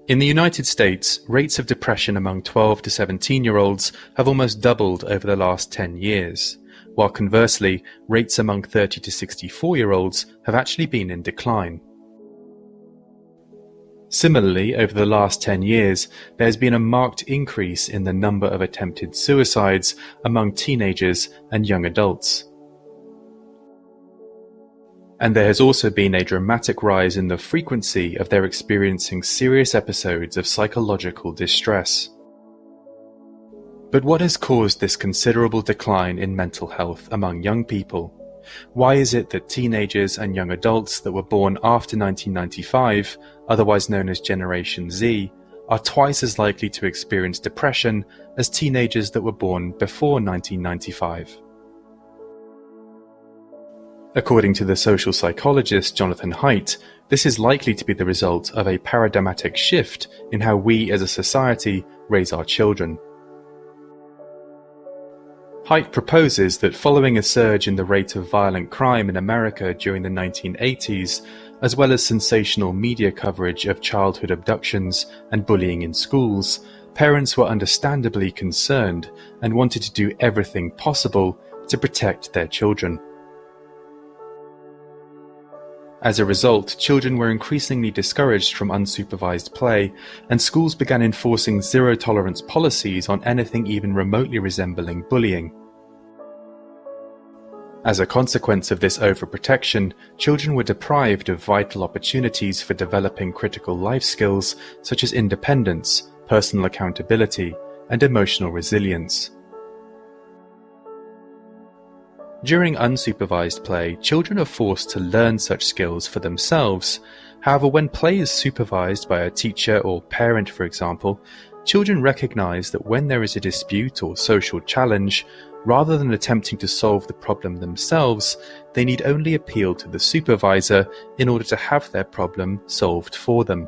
In the United States, rates of depression among 12 to 17-year-olds have almost doubled over the last 10 years, while conversely, rates among 30 to 64-year-olds have actually been in decline. Similarly, over the last 10 years, there has been a marked increase in the number of attempted suicides among teenagers and young adults. And there has also been a dramatic rise in the frequency of their experiencing serious episodes of psychological distress. But what has caused this considerable decline in mental health among young people? Why is it that teenagers and young adults that were born after 1995, otherwise known as Generation Z, are twice as likely to experience depression as teenagers that were born before 1995? According to the social psychologist Jonathan Haidt, this is likely to be the result of a paradigmatic shift in how we as a society raise our children. Haidt proposes that following a surge in the rate of violent crime in America during the 1980s, as well as sensational media coverage of childhood abductions and bullying in schools, parents were understandably concerned and wanted to do everything possible to protect their children. As a result, children were increasingly discouraged from unsupervised play, and schools began enforcing zero-tolerance policies on anything even remotely resembling bullying. As a consequence of this overprotection, children were deprived of vital opportunities for developing critical life skills such as independence, personal accountability, and emotional resilience. During unsupervised play, children are forced to learn such skills for themselves. However, when play is supervised by a teacher or parent, for example, children recognize that when there is a dispute or social challenge, rather than attempting to solve the problem themselves, they need only appeal to the supervisor in order to have their problem solved for them.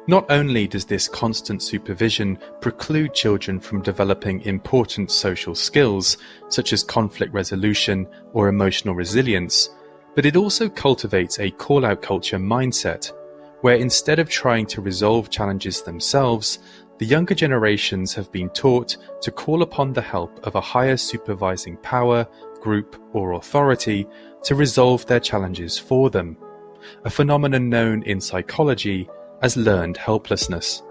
Not only does this constant supervision preclude children from developing important social skills, such as conflict resolution or emotional resilience, but it also cultivates a call-out culture mindset, where instead of trying to resolve challenges themselves, the younger generations have been taught to call upon the help of a higher supervising power, group, or authority to resolve their challenges for them, a phenomenon known in psychology as learned helplessness.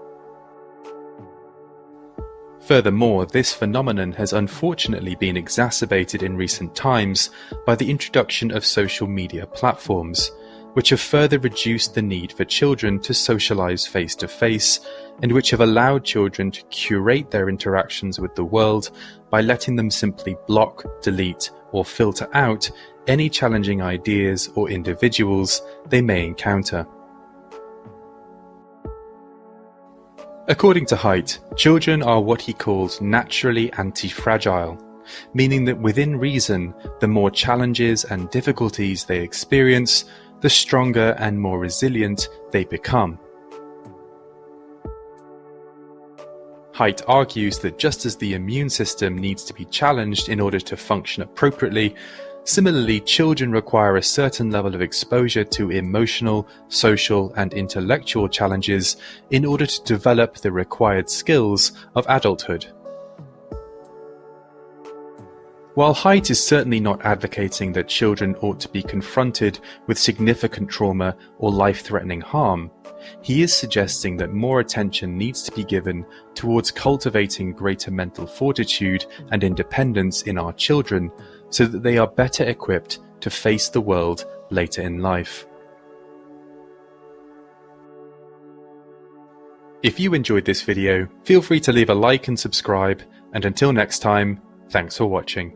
Furthermore, this phenomenon has unfortunately been exacerbated in recent times by the introduction of social media platforms, which have further reduced the need for children to socialize face-to-face, and which have allowed children to curate their interactions with the world by letting them simply block, delete, or filter out any challenging ideas or individuals they may encounter. According to Haidt, children are what he calls naturally anti-fragile, meaning that within reason, the more challenges and difficulties they experience, the stronger and more resilient they become. Haidt argues that just as the immune system needs to be challenged in order to function appropriately, similarly children require a certain level of exposure to emotional, social, and intellectual challenges in order to develop the required skills of adulthood. While Haidt is certainly not advocating that children ought to be confronted with significant trauma or life-threatening harm, he is suggesting that more attention needs to be given towards cultivating greater mental fortitude and independence in our children so that they are better equipped to face the world later in life. If you enjoyed this video, feel free to leave a like and subscribe, and until next time, thanks for watching.